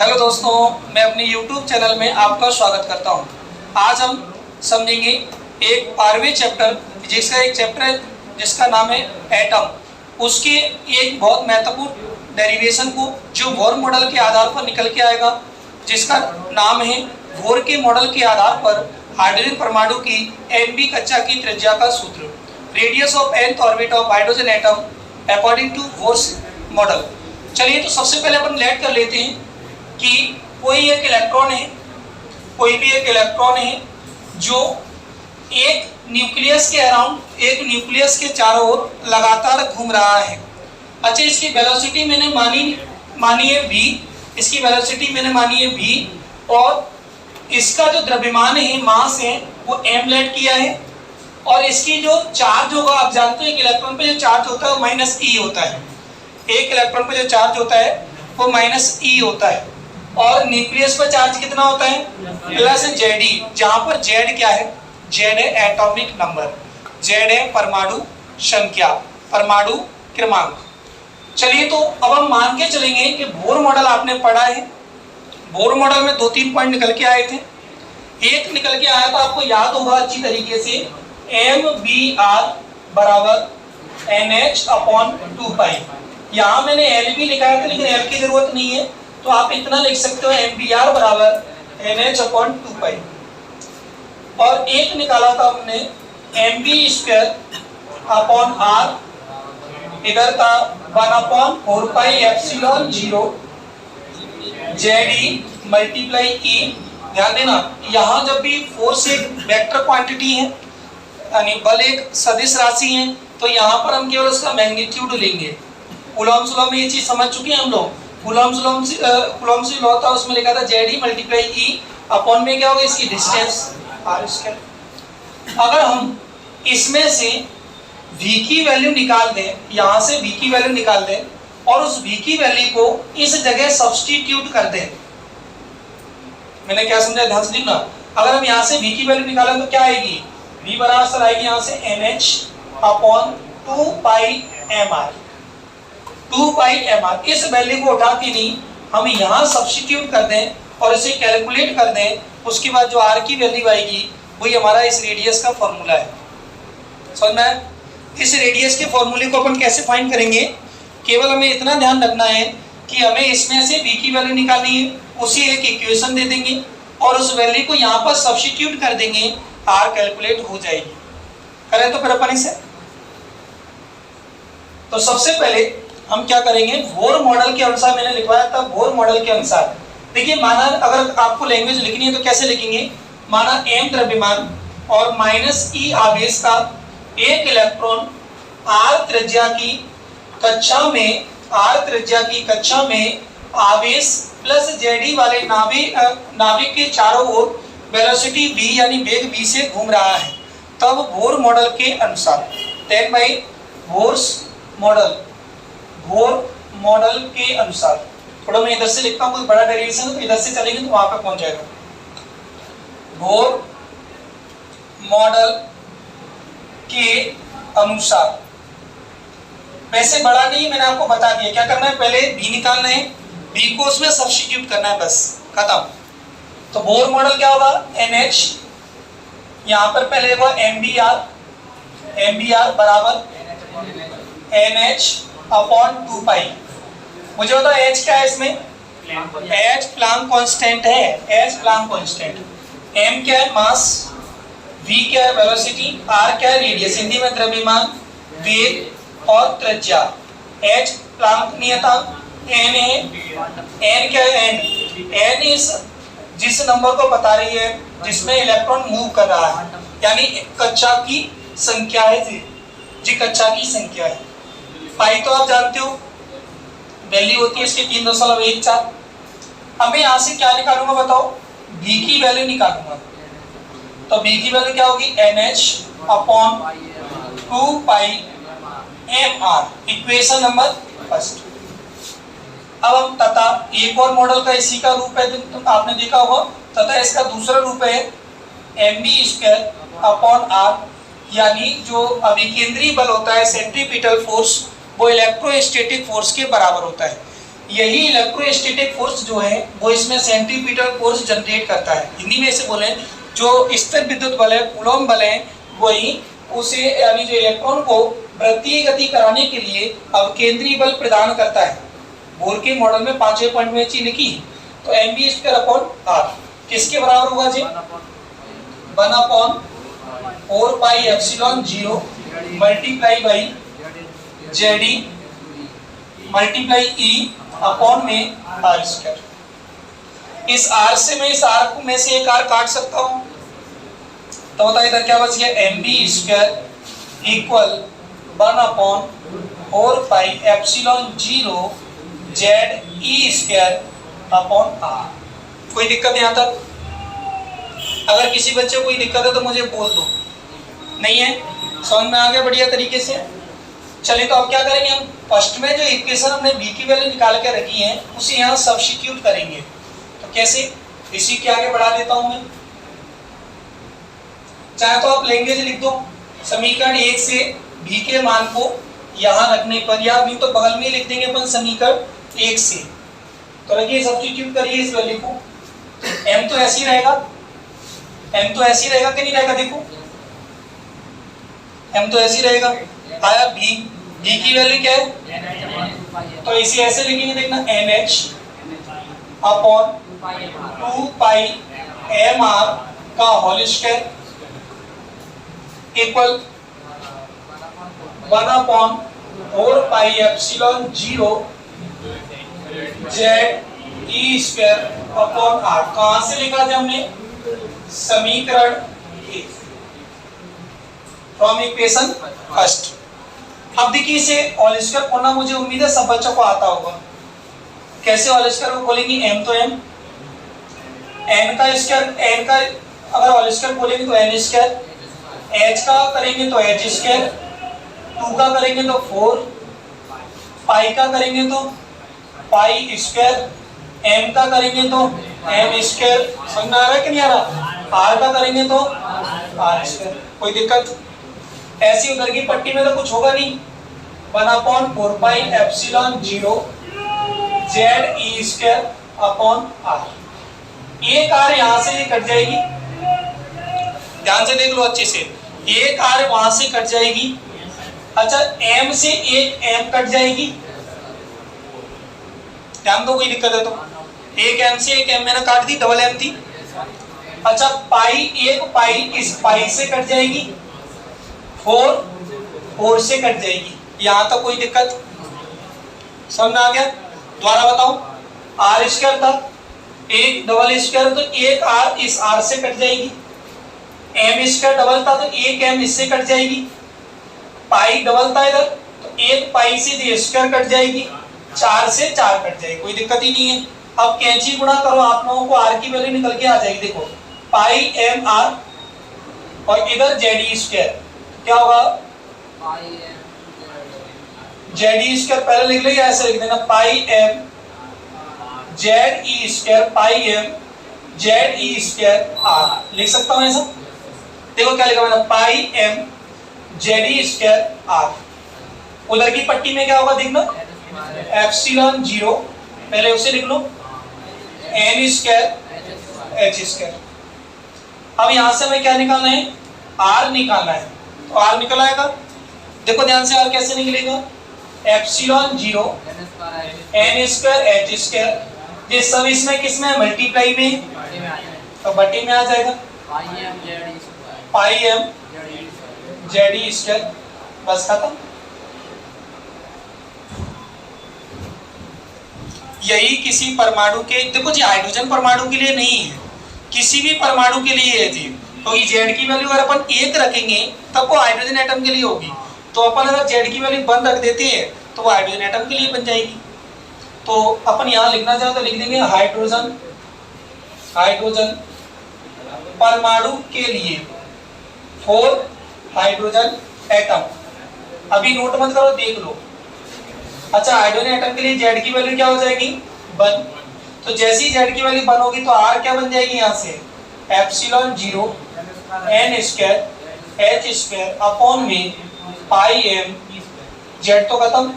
Hello दोस्तों, मैं अपने YouTube चैनल में आपका स्वागत करता हूं। आज हम समझेंगे एक 12वें चैप्टर, जिसका एक चैप्टर है जिसका नाम है एटम। उसके एक बहुत महत्वपूर्ण डेरिवेशन को जो बोर मॉडल के आधार पर निकल के आएगा, जिसका नाम है बोर के मॉडल के आधार पर हाइड्रोजन परमाणु की Nb कक्षा की त्रिज्या का सूत्र, radius of nth orbit of hydrogen atom according to Bohr's model. चलिए, तो सबसे पहले अपन लेट कर लेते हैं कि कोई एक इलेक्ट्रॉन है, कोई भी एक इलेक्ट्रॉन है जो एक न्यूक्लियस के अराउंड, एक न्यूक्लियस के चारों ओर लगातार घूम रहा है। अच्छा, इसकी वेलोसिटी मैंने मानी है v, इसकी वेलोसिटी मैंने मानी है v, और इसका जो द्रव्यमान है, मास है, वो m लेट किया है। और इसकी जो चार्ज होगा, आप जानते हैं एक इलेक्ट्रॉन पे जो चार्ज होता है वो माइनस ई होता है। एक इलेक्ट्रॉन पे जो चार्ज होता है वो माइनस ई होता है। और न्यूक्लियस पर चार्ज कितना होता है? प्लस जेड ई, जहां पर जेड क्या है? जेड है एटॉमिक नंबर, जेड है परमाणु संख्या, परमाणु क्रमांक। चलिए, तो अब हम मान के चलेंगे कि बोर मॉडल आपने पढ़ा है। बोर मॉडल में 2-3 पॉइंट निकल के आए थे। एक निकल के आया तो आपको याद होगा अच्छी तरीके से, MBr बराबर NH/2π। यहाँ मैंने L भी लिखा था, लेकिन L की जरूरत नहीं है, तो आप इतना लिख सकते हो MBr बराबर NH/2π। और एक निकाला था हमने MB²/R, इधर था 1/4πε0 ZE मल्टीप्लाई E। ध्यान देना, यहाँ जब भी फोर्स एक वेक्टर क्वांटिटी है, यानी बल एक सदिश राशि है, तो यहाँ पर हम केवल उसका मैग्नीट्यूड लेंगे। कूलॉम्स लॉ में ये चीज समझ चुके हैं हम लोग। कूलॉम्स लॉ था, उसमें लिखा था ZE मल्टीप्लाई E अपॉन में क्या होगा, इसकी डिस्टेंस r²। अगर हम इसमें से v की वैल्यू निकाल दें, यहाँ से v की वैल्यू निकाल दें और उस v की वैल्यू को इस जगह सब्स्टिट्यूट कर दें। मैंने क्या समझा, ध्यान से देखना। अगर हम यहाँ से v की वैल्यू निकालें तो क्या आएगी? v बराबर आएगी यहाँ से NH/2πmr। 2πmr, इस वैल्यू को उठा के नहीं, हम यहाँ सब्स्टिट्यूट कर दें और इसे कैलकुलेट कर दें, उसके बाद जो r की वैल्यू आएगी वही हमारा इस रेडियस का फॉर्मूला है। समझ में? इस रेडियस के फॉर्मूले को अपन कैसे फाइंड करेंगे? केवल हमें इतना ध्यान रखना है कि हमें इसमें से v की वैल्यू निकालनी है, उसी एक इक्वेशन दे देंगे और उस वैल्यू को यहाँ पर सब्स्टिट्यूट कर देंगे, r कैलकुलेट हो जाएगी। करें तो फिर अपन इसे। तो सबसे पहले हम क्या करेंगे, बोर मॉडल के अनुसार मैंने लिखवाया था, बोर मॉडल के अनुसार। देखिए, माना अगर आपको लैंग्वेज लिखनी है तो कैसे लिखेंगे? माना m द्रव्यमान और -e आवेश का एक इलेक्ट्रॉन r त्रिज्या की कक्षा में आवेश प्लस Ze वाले नाभिक के चारों ओर वेलोसिटी v यानी वेग v से घूम रहा है, तब बोर मॉडल के अनुसार। देन भाई बोर मॉडल के अनुसार, थोड़ा मैं इधर से लिखता हूँ, कोई बड़ा डेरिवेशन है तो इधर से चलेंगे तो वहां पे पहुंच जाएगा। बोर मॉडल के अनुसार, वैसे बड़ा नहीं, मैंने आपको बता दिया क्या करना है। पहले v निकालना है, v को उसमें सब्स्टिट्यूट करना है, बस खत्म। तो बोर मॉडल क्या होगा? NH, यहाँ पर पहले होगा MBr बराबर NH/2π। मुझे बताओ H क्या है इसमें? H प्लैंक कांस्टेंट है, H प्लैंक कांस्टेंट। M क्या है? मास। V क्या है? वेलोसिटी। R क्या है? रेडियस, हिंदी में द्रव्यमान, वेग और त्रिज्या। H प्लैंक नियतांक। N है, N क्या है? N इस जिस नंबर को बता रही है जिसमें इलेक्ट्रॉन मूव कर रहा है, यानी कक्षा की संख्या है जी, कक्षा की संख्या है। पाई तो आप जानते हो, वैल्यू होती है इसकी 3.14। अब मैं यहाँ से क्या निकालूंगा बताओ? v की वैल्यू निकालूंगा। तो v की वैल्यू क्या होगी? NH/2πmr, equation number first. अब हम तथा एक और मॉडल का इसी का रूप है, तो आपने देखा होगा, तथा इसका दूसरा रूप है MB²/R, यानी जो अभिकेंद्रीय बल होता है, सेंट्रीपिटल फोर्स, वो इलेक्ट्रोस्टैटिक फोर्स के बराबर होता है। यही इलेक्ट्रोस्टैटिक फोर्स जो है वो इसमें सेंट्रीपिटल फोर्स जनरेट करता है। हिंदी में इसे बोले जो स्थिर विद्युत बल है, कूलॉम बल है, वही उसे यानी जो इलेक्ट्रॉन को वृत्तीय गति कराने के लिए अवकेंद्री बल प्रदान करता है। बोर के मॉडल में 5वें पॉइंट में चीज लिखी, तो mv स्क्वायर अपॉन r किसके बराबर होगा जी? 1/4 pi epsilon 0 multiply by JD multiply e upon में r स्क्वायर। इस r से मैं इस r को में से एक r काट सकता हूं, तो बताइए इधर क्या बच गया? mv square equal 1/4 pi epsilon 0 Z e square upon r। कोई दिक्कत यहाँ तक? अगर किसी बच्चे को कोई दिक्कत है तो मुझे बोल दो। नहीं है? समझ में आ गया बढ़िया तरीके से? चलिए तो अब क्या करेंगे हम? फर्स्ट में जो इक्वेशन हमने b की वैल्यू निकाल के रखी है उसे यहाँ सब्स्टिट्यूट करेंगे। तो कैसे? इसी के आगे बढ़ा देता हूं मैं। चाहे तो आप लैंग्वेज लिख दो, समीकरण 1 से b के मान को यहाँ रखने पर, या अभी तो बगल में लिख देंगे अपन समीकरण 1 से। तो रखिए सब्स्टिट्यूट करिए इस वैल्यू को। m तो ऐसे ही रहेगा, m तो ऐसे ही रहेगा कि नहीं रहेगा? देखो m तो ऐसे ही रहेगा। आया b की वैल्यू क्या है? तो इसे ऐसे लिखेंगे, देखना nh अपॉन 2 पाई mr का whole square equal 1/4 pi epsilon 0 Z e square upon r। कहां से लिखा था हमने? समीकरण 1 फ्रॉम इक्वेशन फर्स्ट। अब देखिए इसे होल स्क्वायर खोलना मुझे उम्मीद है सब बच्चों को आता होगा। कैसे होल स्क्वायर को खोलेंगे? m तो m, n का स्क्वायर, n का अगर होल स्क्वायर खोलेंगे तो n स्क्वायर, h का करेंगे तो h स्क्वायर, 2 का करेंगे तो 4, पाई का करेंगे तो पाई स्क्वायर, m का करेंगे तो m स्क्वायर। समझ में आ रहा है कि नहीं आ रहा? r का करेंगे तो r स्क्वायर। कोई दिक्कत? ऐसी उधर की पट्टी में तो कुछ होगा नहीं। 1/4 pi epsilon 0 Z e square upon r। एक r यहां से ये कट जाएगी, ध्यान से देख लो अच्छे से। एक r वहां से कट जाएगी। अच्छा m से एक m कट जाएगी, ध्यान दो, कोई दिक्कत है तो? एक m से एक m मैंने काट दी, डबल m थी। अच्छा पाई, एक पाई इस पाई से कट जाएगी, 4 से कट जाएगी। यहां तक कोई दिक्कत? समझ में आ गया? दोबारा बताओ, r स्क्वायर था, एक डबल स्क्वायर तो एक r इस r से कट जाएगी, m स्क्वायर डबल था तो एक m इससे कट जाएगी, पाई डबल था इधर तो एक पाई से ये स्क्वायर कट जाएगी, 4 से 4 कट जाएगी। कोई दिक्कत ही नहीं है। अब कैंची गुणा करो, आप लोगों को r की वैल्यू निकल के आ जाएगी। देखो पाई m r और इधर जेड ई स्क्वायर, क्या होगा? जेड ई स्क्वायर पहले लिख लेंगे, ऐसे लिख देना पाई m Z e square pi m Z e square r। लिख सकता हूं ऐसा? देखो क्या लिखा मैंने? पाई m Z e square r। उधर की पट्टी में क्या होगा देखना? एप्सिलॉन 0, पहले उसे लिख लो, n स्क्वायर h स्क्वायर। अब यहां से हमें क्या निकालना है? r निकालना है। तो r निकल आएगा, देखो ध्यान से। r कैसे निकलेगा? Epsilon 0 n square h square, ये सब इसमें किसमें? मल्टीप्लाई में, तो बटे में आ जाएगा पाई m जेड ई स्क्वायर। बस खत्म। यही किसी परमाणु के, देखो जी हाइड्रोजन परमाणु के लिए नहीं है, किसी भी परमाणु के लिए है जी। तो ये जेड की वैल्यू अगर अपन 1 रखेंगे तब वो हाइड्रोजन एटम के लिए होगी। तो अपन अगर जेड की वैल्यू 1 रख देते हैं तो वो हाइड्रोजन एटम के लिए बन जाएगी। तो अपन यहाँ लिखना चाहो तो लिख देंगे हाइड्रोजन, हाइड्रोजन परमाणु के लिए 4 हाइड्रोजन एटम। अभी नोट मत करो, देख लो। अच्छा हाइड्रोजन एटम के लिए जेड की वैल्यू क्या हो जाएगी? 1। तो जैसे ही जेड की वैल्यू 1 होगी तो आर क्या बन जाएगी? यहाँ से epsilon 0 n square h square upon में पाई m, जेड तो खत्म,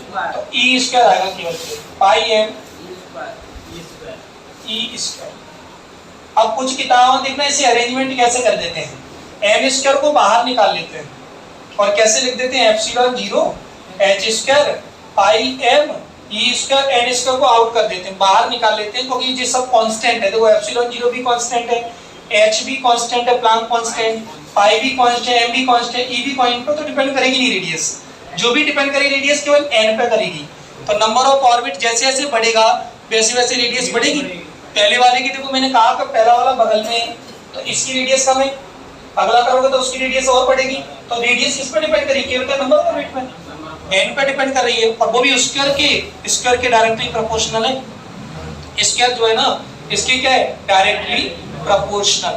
तो ई स्क्वायर आएगा केवल पाई एम ई स्क्वायर। अब कुछ किताबों में देखना इसे अरेंजमेंट कैसे कर देते हैं, एम स्क्वायर को बाहर निकाल लेते हैं और कैसे लिख देते हैं epsilon 0 H square pi M E square N square को आउट कर देते हैं, बाहर निकाल लेते हैं, क्योंकि ये सब कांस्टेंट है। देखो एप्सिलॉन 0 भी कांस्टेंट है, एच भी कांस्टेंट है, प्लैंक कांस्टेंट, पाई भी कांस्टेंट है, एम भी कांस्टेंट, ई भी पॉइंट पर तो डिपेंड करेगी नहीं रेडियस, जो भी डिपेंड करेगी रेडियस केवल एन पे करेगी। तो नंबर ऑफ ऑर्बिट जैसे जैसे बढ़ेगा वैसे वैसे रेडियस बढ़ेगी। पहले वाले की देखो मैंने कहा कि पहला वाला बगल में है तो इसकी रेडियस कम है, अगला करोगे तो उसकी रेडियस और बढ़ेगी। तो रेडियस किस पे डिपेंड करेगी, केवल नंबर ऑफ ऑर्बिट पे, एन पे डिपेंड कर रही है, और वो भी स्क्वायर के डायरेक्टली प्रोपोर्शनल है। स्क्वायर जो है ना इसके क्या है डायरेक्टली प्रोपोर्शनल।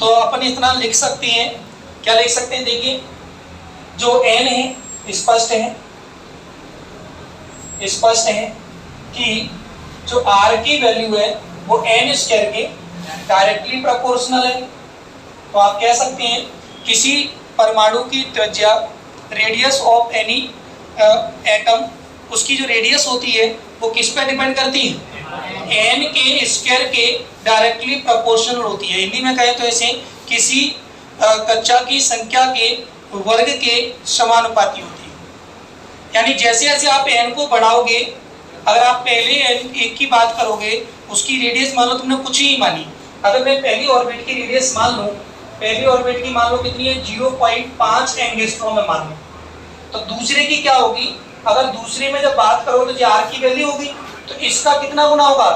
तो अपन इतना लिख सकते हैं, क्या लिख सकते हैं, देखिए जो एन है स्पष्ट है कि जो आर की वैल्यू है वो एन स्क्वायर के डायरेक्टली प्रोपोर्शनल है। तो आप कह सकते हैं किसी परमाणु की त्रिज्या रेडियस ऑफ एनी एटम, उसकी जो रेडियस होती है वो किस पे डिपेंड करती है, एन के स्क्वायर के डायरेक्टली प्रोपोर्शनल होती है। हिंदी में कहें तो ऐसे किसी कक्षा की संख्या के वर्ग के समानुपाती होती है। यानी जैसे जैसे आप एन को बढ़ाओगे, अगर आप पहले एन एक की बात करोगे उसकी रेडियस मान लो तुमने कुछ ही मानी, अगर मैं पहली ऑर्बिट की रेडियस मान लूं, पहली ऑर्बिट की मान लो कितनी है 0.5 एंगस्ट्रॉम में मान लो, तो दूसरे की क्या होगी, अगर दूसरे में जब बात करो तो आर की वैल्यू होगी तो इसका कितना गुना होगा,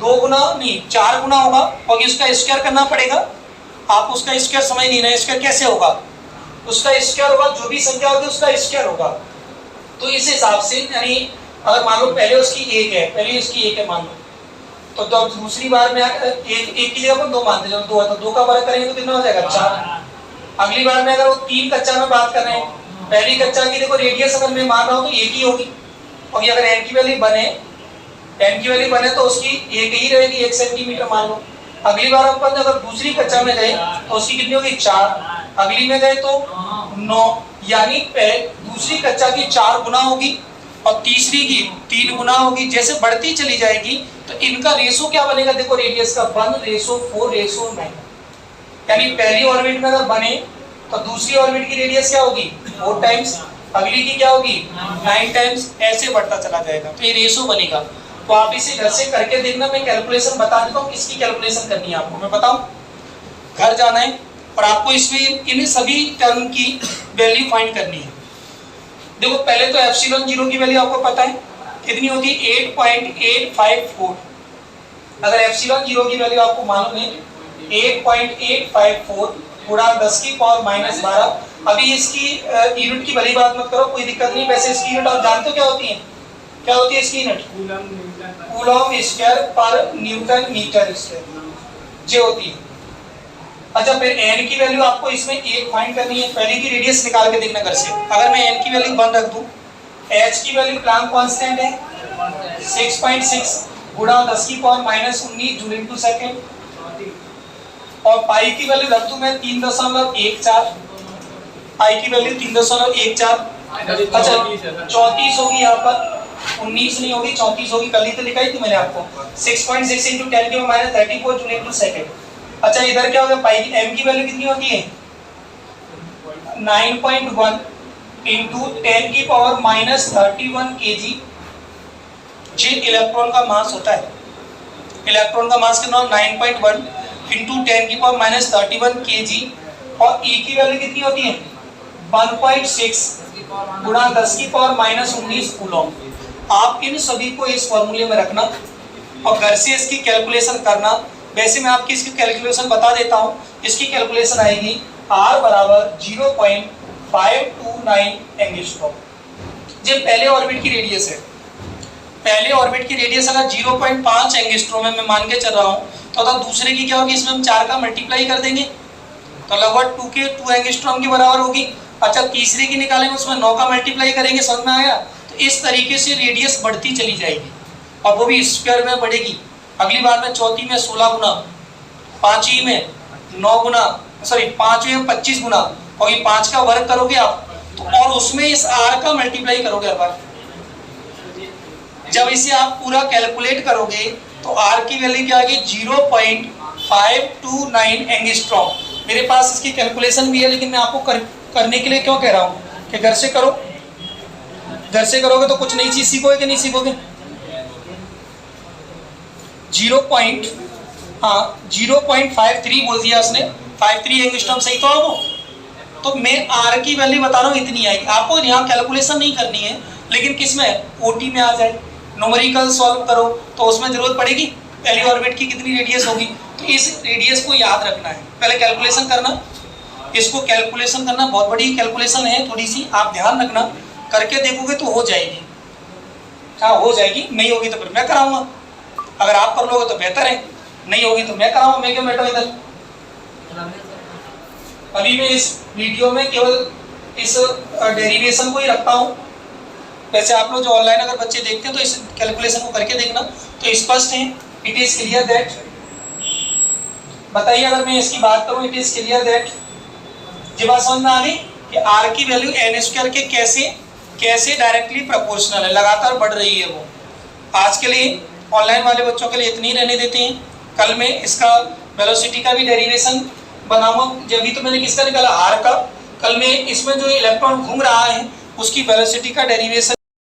2 गुना नहीं 4 गुना होगा, और इसका स्क्वायर करना पड़ेगा। आप उसका स्क्वायर समझ नहीं रहे, स्क्वायर कैसे होगा, उसका स्क्वायर होगा जो भी संख्या होगी उसका स्क्वायर होगा। तो इस हिसाब से यानी अगर मान लो पहले उसकी 1 है, पहले उसकी 1 है मान लो, तो दूसरी बार में एक की जगह अपन 2 मानते हैं, 2 है तो 2 का वर्ग करेंगे तो कितना हो जाएगा 4। अगली बार में अगर वो 3 कक्षा में बात कर रहे हैं, पहली कक्षा की देखो रेडियस अगर मैं मान रहा हूँ तो 1 ही होगी, और अगर एन की वैल्यू बने तो उसकी 1 ही रहेगी, 1 सेंटीमीटर मान लो। अगली बार अपन अगर दूसरी कक्षा में गए तो उसकी कितनी होगी 4, अगली में गए तो 9, यानी दूसरी कक्षा की 4 गुना होगी और तीसरी की 3 गुना होगी। जैसे बढ़ती चली जाएगी तो इनका रेशो क्या बनेगा, देखो रेडियस का 1:4:9, यानी पहली ऑर्बिट में अगर बने तो दूसरी ऑर्बिट की रेडियस क्या होगी 4 टाइम्स, अगली की क्या होगी 9 टाइम्स, ऐसे बढ़ता चला जाएगा। तो ये रेशो बनेगा। तो आप इसे घर से करके देखना, मैं कैलकुलेशन बता देता हूँ किसकी कैलकुलेशन करनी है आपको, मैं बताऊं, घर जाना है और आपको इसमें इन सभी टर्म की वैल्यू फाइंड करनी है। देखो पहले तो एप्सिलॉन 0 की वैल्यू आपको पता है कितनी होती है 8.854। अगर एप्सिलॉन 0 की वैल्यू आपको मालूम है 8.854 गुणा 10 की पावर -12। अभी इसकी यूनिट की भली बात मत करो, कोई दिक्कत नहीं, वैसे इसकी यूनिट आप जानते हो क्या होती है, क्या होती है इसकी यूनिट, कूलॉम स्क्वायर पर न्यूटन मीटर स्क्वायर ये होती है। अच्छा फिर एन की वैल्यू आपको इसमें 1 फाइंड करनी है, पहले की रेडियस निकाल के देखना घर से। अगर मैं एन की वैल्यू 1 रख दूं, एच की वैल्यू प्लैंक कांस्टेंट है 6.6 गुणा 10 की पावर -19 जूल इनटू सेकंड, और पाई की वैल्यू रख दूं मैं 3.14, पाई की वैल्यू 3.14। अच्छा 34 होगी यहाँ पर, 19 नहीं होगी 34 होगी, कल ही तो लिखाई थी मैंने आपको 6.6 × 10 की पावर -34 जूल इनटू सेकंड। अच्छा इधर क्या होगा, पाई की एम की वैल्यू कितनी होती है 9.1 × 10 की पावर -31 kg। ये इलेक्ट्रॉन का मास होता है, इलेक्ट्रॉन का मास कितना 9.1 × 10 की पावर -31 kg, और ई की वैल्यू कितनी होती है 1.6 गुणा 10 की पावर -19 कूलॉम। आप इन सभी को इस फॉर्मूले में रखना और घर से इसकी कैलकुलेशन करना। वैसे मैं आपकी इसकी कैलकुलेशन बता देता हूँ, इसकी कैलकुलेशन आएगी R = 0.529 एंगस्ट्रॉम। ये पहले ऑर्बिट की रेडियस है, पहले ऑर्बिट की रेडियस अगर 0.5 एंगस्ट्रॉम है मैं मान के चल रहा हूँ, तो दूसरे की क्या होगी, इसमें हम 4 का मल्टीप्लाई कर देंगे तो लगभग 2 एंगस्ट्रॉम के बराबर होगी। अच्छा तीसरे की निकालेंगे उसमें 9 का मल्टीप्लाई करेंगे, समझ में आया। तो इस तरीके से रेडियस बढ़ती चली जाएगी और वो भी स्क्वायर में बढ़ेगी। अगली बार में चौथी में 16 गुना, पांचवी में 9 गुना, सॉरी पांचवी में 25 गुना, और ये 5 का वर्ग करोगे आप तो और उसमें इस r का मल्टीप्लाई करोगे हर बार। जब इसे आप पूरा कैलकुलेट करोगे तो r की वैल्यू क्या आ गई 0.529 एंगस्ट्रॉम। मेरे पास इसकी कैलकुलेशन भी है, लेकिन मैं आपको करने के लिए क्यों कह रहा हूँ कि घर से करो। घर से करोगे तो कुछ नई चीज सीखोगे कि नहीं सीखोगे। 0.53 बोल दिया उसने, 53 एंगस्ट्रॉम सही तो है वो। तो मैं r की वैल्यू बता रहा हूँ इतनी आएगी। आपको यहाँ कैलकुलेशन नहीं करनी है, लेकिन किस में ओटी में आ जाए, न्यूमेरिकल सॉल्व करो तो उसमें जरूरत पड़ेगी पहली ऑर्बिट की कितनी रेडियस होगी। तो इस रेडियस को याद रखना है, पहले कैलकुलेशन करना, इसको कैलकुलेशन करना, बहुत बड़ी कैलकुलेशन है थोड़ी सी, आप ध्यान रखना, करके देखोगे तो हो जाएगी। हाँ हो जाएगी, नहीं होगी तो फिर मैं कराऊंगा। अगर आप कर लोगे तो बेहतर है, नहीं होगी तो मैं कराऊंगा, मैं क्यों बैठा इधर। अभी मैं इस वीडियो में केवल इस डेरिवेशन को ही रखता हूँ। वैसे आप लोग जो ऑनलाइन अगर बच्चे देखते हैं तो इस कैलकुलेशन को करके देखना तो स्पष्ट है। इट इज क्लियर दैट, बताइए अगर मैं इसकी बात करूं, इट इज क्लियर दैट, ये बात समझ में आ गई कि r की वैल्यू n स्क्वायर के कैसे डायरेक्टली प्रोपोर्शनल है, लगातार बढ़ रही है वो। आज के लिए ऑनलाइन वाले बच्चों के लिए इतनी रहने देते हैं। कल मैं इसका वेलोसिटी का भी डेरिवेशन बनाऊंगा। जब भी तो मैंने किसका निकाला r का, कल मैं इसमें जो इलेक्ट्रॉन घूम रहा है उसकी वेलोसिटी का डेरिवेशन